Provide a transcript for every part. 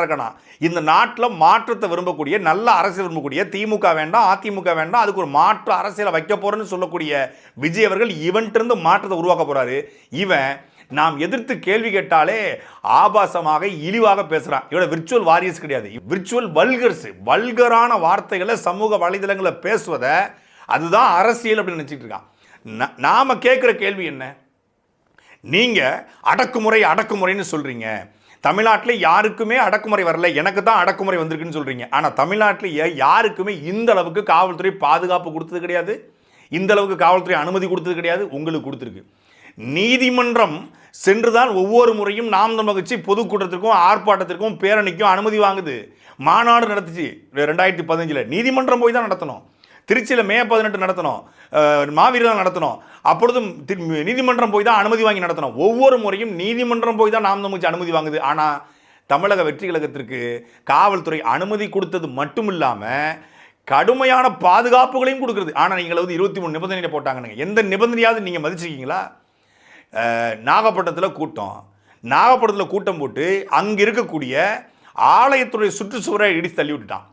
இருக்கணும். இந்த நாட்டில் மாற்றத்தை விரும்பக்கூடிய நல்ல அரசியல் விரும்பக்கூடிய திமுக வேண்டாம், அதிமுக வேண்டாம், அதுக்கு ஒரு மாற்று அரசியலை வைக்க போறேன்னு சொல்லக்கூடிய விஜய் அவர்கள் இவன்ட்டு மாற்றத்தை உருவாக்க போறாரு. இவன் நாம் எதிர்த்து கேள்வி கேட்டாலே ஆபாசமாக இழிவாக பேசுறான். இவட விர்ச்சுவல் வாரியர்ஸ் கிடையாது, விர்ச்சுவல் வல்கர்ஸ். வல்கரான வார்த்தைகளை சமூக வலைதளங்களில் பேசுவதை அதுதான் அரசியல் அப்படின்னு நினைச்சிட்டு இருக்கான். நாம கேட்கிற கேள்வி என்ன? நீங்க அடக்குமுறை அடக்குமுறைன்னு சொல்றீங்க. தமிழ்நாட்டில் யாருக்குமே அடக்குமுறை வரல, எனக்கு தான் அடக்குமுறை வந்திருக்குன்னு சொல்றீங்க. ஆனால் தமிழ்நாட்டில் யாருக்குமே இந்த அளவுக்கு காவல்துறை பாதுகாப்பு கொடுத்தது கிடையாது, இந்த அளவுக்கு காவல்துறை அனுமதி கொடுத்தது கிடையாது. உங்களுக்கு கொடுத்துருக்கு. நீதிமன்றம் சென்றுதான் ஒவ்வொரு முறையும் நாம் தமிழர் கட்சி பொதுக்கூட்டத்திற்கும் ஆர்ப்பாட்டத்திற்கும் பேரணிக்கும் அனுமதி வாங்குது. மாநாடு நடத்துச்சு 2015. நீதிமன்றம் போய் தான் நடத்தணும். திருச்சியில் மே 18 நடத்தணும், மாவீரர் நடத்தணும். அப்பொழுதும் நீதிமன்றம் போய் தான் அனுமதி வாங்கி நடத்தணும். ஒவ்வொரு முறையும் நீதிமன்றம் போய் தான் நாம் தமிழ் அனுமதி வாங்குது. ஆனால் தமிழக வெற்றி கழகத்திற்கு காவல்துறை அனுமதி கொடுத்தது மட்டும் இல்லாமல் கடுமையான பாதுகாப்புகளையும் கொடுக்குறது. ஆனால் நீங்கள் 23 நிபந்தனை போட்டாங்க. எந்த நிபந்தனையாவது நீங்கள் மதிச்சிருக்கீங்களா? நாகப்பட்டினத்தில் கூட்டம் போட்டு அங்கே இருக்கக்கூடிய ஆலயத்துடைய சுற்றுச்சுவரை இடித்து தள்ளி விட்டுட்டான்.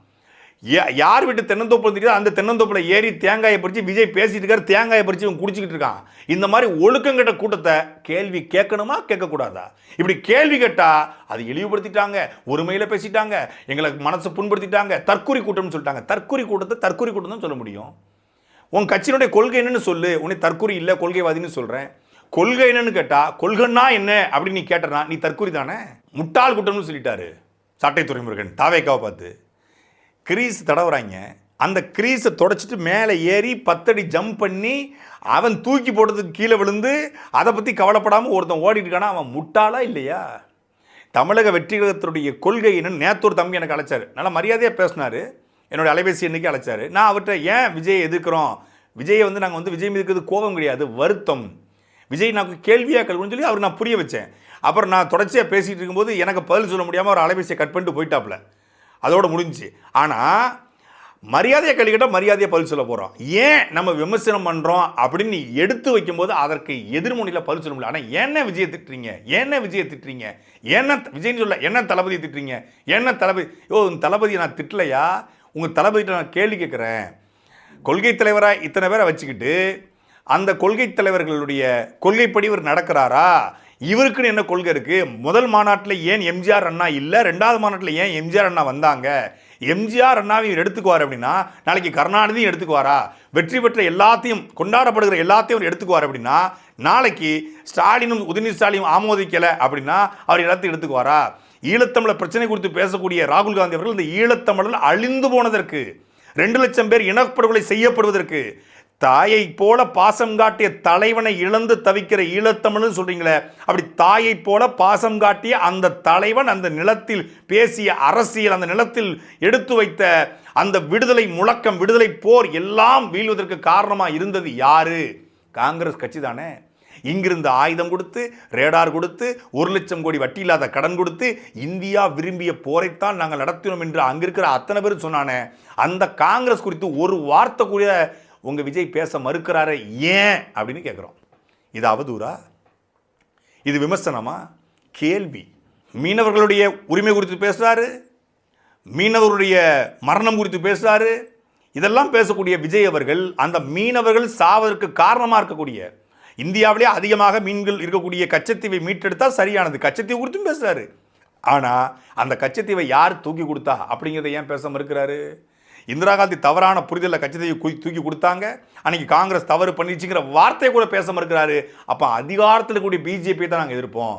யார் வீட்டு தென்னந்தோப்பு தெரியாது, அந்த தென்னந்தோப்பில் ஏறி தேங்காயை பறித்து விஜய் பேசிட்டு இருக்காரு. தேங்காயை பறித்து இவங்க குடிச்சிக்கிட்டு இருக்கான். இந்த மாதிரி ஒழுக்கங்கட்ட கூட்டத்தை கேள்வி கேட்கணுமா கேட்கக்கூடாதா? இப்படி கேள்வி கேட்டால் அது இழிவுபடுத்திட்டாங்க, ஒருமையில் பேசிட்டாங்க, எங்களை மனசை புண்படுத்திட்டாங்க, தற்கொலை கூட்டம்னு சொல்லிட்டாங்க. தற்கொலை கூட்டம் தான் சொல்ல முடியும். உன் கட்சியினுடைய கொள்கை என்னன்னு சொல்லு. உன்னை தற்கொலை இல்லை கொள்கைவாதின்னு சொல்கிறேன். கொள்கை என்னன்னு கேட்டால் கொள்கைன்னா என்ன அப்படின்னு நீ கேட்டனா நீ தற்கொலை தானே. முட்டாள் கூட்டம்னு சொல்லிட்டாரு சாட்டை துரைமுருகன் தாவேக்காவை பார்த்து. கிரீஸ் தடவுறாங்க, அந்த கிரீஸை தொடச்சிட்டு மேலே ஏறி 10 அடி ஜம்ப் பண்ணி அவன் தூக்கி போட்டதுக்கு கீழே விழுந்து அதை பற்றி கவலைப்படாமல் ஒருத்தன் ஓடிட்டு இருக்கானா, அவன் முட்டாளா இல்லையா? தமிழக வெற்றி கழகத்துடைய கொள்கை என்னன்னு நேற்று ஒரு தம்பி எனக்கு அழைச்சார். நல்லா மரியாதையாக பேசினார். என்னுடைய அலைபேசி எண்ணிக்கை அழைச்சார். நான் அவர்கிட்ட ஏன் விஜயை எதிர்க்கிறோம், விஜயை நாங்கள் விஜய் மீது இருக்கிறது கோபம் கிடையாது, வருத்தம். விஜய் நான் கேள்வியாக கேள்வின்னு சொல்லி அவர் நான் புரிய வச்சேன். அப்புறம் நான் தொடர்ச்சியாக பேசிகிட்டு இருக்கும்போது எனக்கு பதில் சொல்ல முடியாமல் அவர் அலைபேசியை கட் பண்ணிட்டு போயிட்டாப்புல. அதோடு முடிஞ்சிச்சு. ஆனால் மரியாதையை கேள்வி கேட்டால் மரியாதையை பதில் சொல்ல போகிறோம். ஏன் நம்ம விமர்சனம் பண்ணுறோம் அப்படின்னு எடுத்து வைக்கும்போது அதற்கு எதிர்முனையில் பதில் சொல்ல முடியல. ஆனால் என்ன விஜயை திட்டுறீங்க, என்ன விஜய்னு சொல்ல, என்ன தளபதியை திட்டுறீங்க, என்ன தளபதி? தளபதியை நான் திட்டலையா, உங்கள் தளபதியை நான் கேள்வி கேட்குறேன். கொள்கை தலைவராக இத்தனை பேரை வச்சுக்கிட்டு அந்த கொள்கை தலைவர்களுடைய கொள்கைப்படி இவர் நடக்கிறாரா? இவருக்குன்னு என்ன கொள்கை இருக்குது? முதல் மாநாட்டில் ஏன் எம்ஜிஆர் அண்ணா இல்லை, 2வது மாநாட்டில் ஏன் எம்ஜிஆர் அண்ணா வந்தாங்க? எம்ஜிஆர் அண்ணாவையும் இவர் எடுத்துக்குவார் அப்படின்னா நாளைக்கு கருணாநிதியும் எடுத்துக்குவாரா? வெற்றி பெற்ற எல்லாத்தையும் கொண்டாடப்படுகிற எல்லாத்தையும் அவர் எடுத்துக்குவார் அப்படின்னா நாளைக்கு ஸ்டாலினும் உதயநிதி ஸ்டாலினும் ஆமோதிக்கலை அப்படின்னா அவர் எல்லாத்தையும் எடுத்துக்குவாரா? ஈழத்தமிழர் பிரச்சனை குறித்து பேசக்கூடிய ராகுல் காந்தி அவர்கள் இந்த ஈழத்தமிழர் அழிந்து போனதற்கு 2 லட்சம் பேர் இனப்படுகொலை செய்யப்படுவதற்கு தாயை போல பாசம் காட்டிய தலைவனை இழந்து தவிக்கிற ஈழத்தமிழ்னு சொல்றீங்களே, அப்படி தாயை போல பாசம் காட்டிய அந்த தலைவன் அந்த நிலத்தில் பேசிய அரசியல், அந்த நிலத்தில் எடுத்து வைத்த அந்த விடுதலை முழக்கம், விடுதலை போர் எல்லாம் வீழ்வதற்கு காரணமாக இருந்தது யாரு? காங்கிரஸ் கட்சி தானே. இங்கிருந்து ஆயுதம் கொடுத்து, ரேடார் கொடுத்து, 1 லட்சம் கோடி வட்டி இல்லாத கடன் கொடுத்து இந்தியா விரும்பிய போரைத்தான் நாங்கள் நடத்தினோம் என்று அங்கிருக்கிற அத்தனை பேர் சொன்னானே, அந்த காங்கிரஸ் குறித்து ஒரு வார்த்தை கூட உங்கள் விஜய் பேச மறுக்கிறாரு. ஏன் அப்படின்னு கேட்குறோம். இது அவதூறா? இது விமர்சனமா? கேள்வி. மீனவர்களுடைய உரிமை குறித்து பேசுகிறாரு, மீனவர்களுடைய மரணம் குறித்து பேசுகிறாரு. இதெல்லாம் பேசக்கூடிய விஜய் அவர்கள் அந்த மீனவர்கள் சாவதற்கு காரணமாக இருக்கக்கூடிய இந்தியாவிலே அதிகமாக மீன்கள் இருக்கக்கூடிய கச்சத்தீவை மீட்டெடுத்தால் சரியானது, கச்சத்தீவு குறித்தும் பேசுகிறாரு. ஆனால் அந்த கச்சத்தீவை யார் தூக்கி கொடுத்தா அப்படிங்கிறத ஏன் பேச மறுக்கிறாரு? இந்திரா காந்தி தவறான புரிதலில் கட்சியை தூக்கி கொடுத்தாங்க, அன்னைக்கு காங்கிரஸ் தவறு பண்ணிச்சுங்கிற வார்த்தையை கூட பேச மறுக்கிறாரு. அப்போ அதிகாரத்தில் இருக்கக்கூடிய பிஜேபி தான் நாங்கள் எதிர்ப்போம்,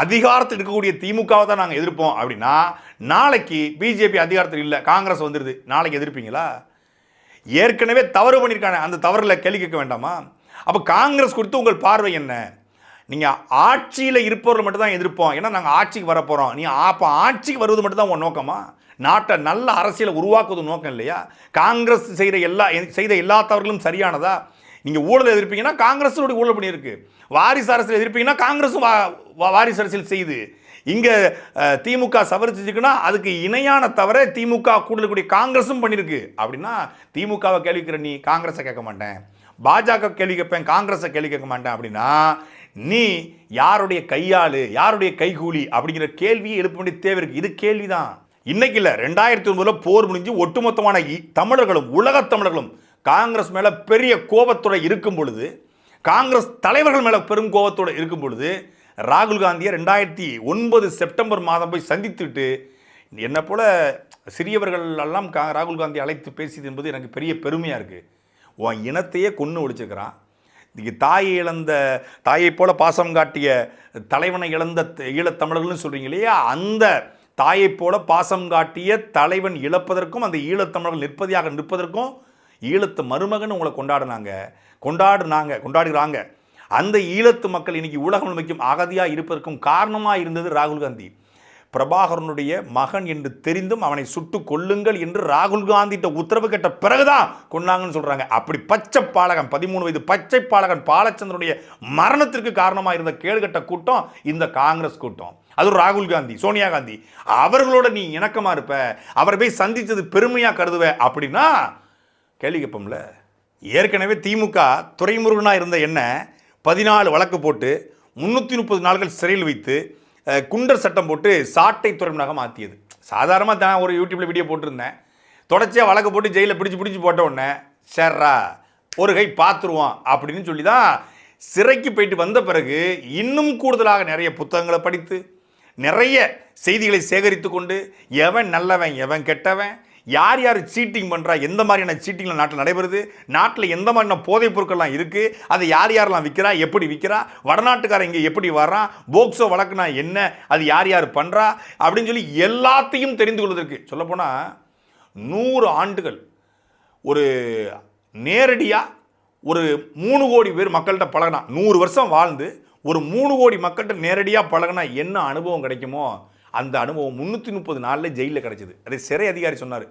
அதிகாரத்தில் இருக்கக்கூடிய திமுகவை தான் நாங்கள் எதிர்ப்போம் அப்படின்னா நாளைக்கு பிஜேபி அதிகாரத்தில் இல்லை, காங்கிரஸ் வந்துடுது, நாளைக்கு எதிர்ப்பீங்களா? ஏற்கனவே தவறு பண்ணியிருக்காங்க, அந்த தவறில் கேள்வி கேட்க வேண்டாமா? அப்போ காங்கிரஸ் குறித்து உங்கள் பார்வை என்ன? நீங்கள் ஆட்சியில் இருப்பவர்கள் மட்டும் தான் எதிர்ப்போம், ஏன்னா நாங்கள் ஆட்சிக்கு வரப்போகிறோம். நீ அப்போ ஆட்சிக்கு வருவது மட்டும் தான் உங்கள் நோக்கமா? நாட்டை நல்ல அரசியலை உருவாக்குவது நோக்கம் இல்லையா? காங்கிரஸ் செய்த எல்லா தவறுகளும் சரியானதா? நீங்கள் ஊழல் எதிர்ப்பீங்கன்னா காங்கிரஸோட ஊழல் பண்ணியிருக்கு, வாரிசு அரசியல் எதிர்ப்பீங்கன்னா காங்கிரஸும் வாரிசு அரசியல் செய்யுது. இங்கே திமுக சவறு செஞ்சுக்குன்னா அதுக்கு இணையான தவிர திமுக கூடக்கூடிய காங்கிரஸும் பண்ணியிருக்கு. அப்படின்னா திமுகவை கேள்விக்கிற நீ காங்கிரஸை கேட்க மாட்டேன், பாஜக கேள்வி கேட்பேன், காங்கிரஸை கேள்வி கேட்க மாட்டேன் அப்படின்னா நீ யாருடைய கையாளு, யாருடைய கைகூலி அப்படிங்கிற கேள்வியை எழுப்ப வேண்டிய தேவை இருக்கு. இது கேள்விதான். இன்னைக்கு இல்லை, 2009 போர் முடிஞ்சு ஒட்டுமொத்தமான தமிழர்களும் உலக தமிழர்களும் காங்கிரஸ் மேல பெரிய கோபத்தோட இருக்கும் பொழுது, காங்கிரஸ் தலைவர்கள் மேல பெரும் கோபத்தோட இருக்கும் பொழுது, ராகுல் காந்தியை 2009 செப்டம்பர் மாதம் போய் சந்தித்துட்டு என்ன போல சிறியவர்கள் எல்லாம் ராகுல் காந்தி அழைத்து பேசியது என்பது எனக்கு பெரிய பெருமையாக இருக்குது. உன் இனத்தையே கொன்று ஒழிச்சுக்கிறான். தாயை போல பாசம் காட்டிய தலைவனை இழந்த ஈழத்தமிழர்கள்னு சொல்கிறீங்க இல்லையா, அந்த தாயை போல பாசம் காட்டிய தலைவன் இழப்பதற்கும் அந்த ஈழத்தமிழர்கள் நிற்பதற்கும் ஈழத்து மருமகன் உங்களை கொண்டாடுறாங்க. அந்த ஈழத்து மக்கள் இன்னைக்கு உலகம் முழுமைக்கும் அகதியாக இருப்பதற்கும் காரணமாக இருந்தது ராகுல் காந்தி. பிரபாகரனுடைய மகன் என்று தெரிந்தும் அவனை சுட்டு கொல்லுங்கள் என்று ராகுல் காந்திட்ட உத்தரவு கேட்ட பிறகுதான் கொண்டாங்கன்னு சொல்றாங்க. அப்படி பச்சை பாலகன் 13 வயது பச்சை பாலகன் பாலச்சந்திரனுடைய மரணத்திற்கு காரணமாக இருந்த கேடுகட்ட கூட்டம் இந்த காங்கிரஸ் கூட்டம். அது ராகுல் காந்தி, சோனியா காந்தி அவர்களோட நீ இணக்கமா இருப்ப, அவரை போய் சந்திச்சது பெருமையா கருதுவ அப்படின்னா கேள்வி கேட்போம்ல. ஏற்கனவே திமுக துரைமுருகனா இருந்த என்ன 14 வழக்கு போட்டு 330 நாட்கள் சிறையில் வைத்து குண்டர் சட்டம் போட்டு சாட்டை துறைமுகமாக மாற்றியது. சாதாரணமாக தான் ஒரு யூடியூப்பில் வீடியோ போட்டிருந்தேன். தொடர்ச்சியாக வழக்கு போட்டு ஜெயிலில் பிடிச்சி போட்ட உடனே சர்ரா ஒரு கை பார்த்துருவான் அப்படின்னு சொல்லி தான் சிறைக்கு போயிட்டு வந்த பிறகு இன்னும் கூடுதலாக நிறைய புத்தகங்களை படித்து நிறைய செய்திகளை சேகரித்து கொண்டு எவன் நல்லவன் எவன் கெட்டவன், யார் யார் சீட்டிங் பண்ணுறா, எந்த மாதிரியான சீட்டிங்லாம் நாட்டில் நடைபெறுது, நாட்டில் எந்த மாதிரியான போதைப் பொருட்கள்லாம் இருக்குது, அதை யாரெல்லாம் விற்கிறா, எப்படி விற்கிறா, வடநாட்டுக்காரன் இங்கே எப்படி வர்றான், போக்சோ வழக்குனா என்ன, அது யார் பண்ணுறா அப்படின்னு சொல்லி எல்லாத்தையும் தெரிந்து கொள்வதற்கு சொல்லப்போனால் 100 ஆண்டுகள் ஒரு நேரடியாக ஒரு 3 கோடி பேர் மக்கள்கிட்ட பழகினா, 100 வருஷம் வாழ்ந்து ஒரு 3 கோடி மக்கள்கிட்ட நேரடியாக பழகினா என்ன அனுபவம் கிடைக்குமோ அந்த அனுபவம் 330 நாளில் ஜெயிலில் கிடைச்சிது. அதை சிறை அதிகாரி சொன்னார்.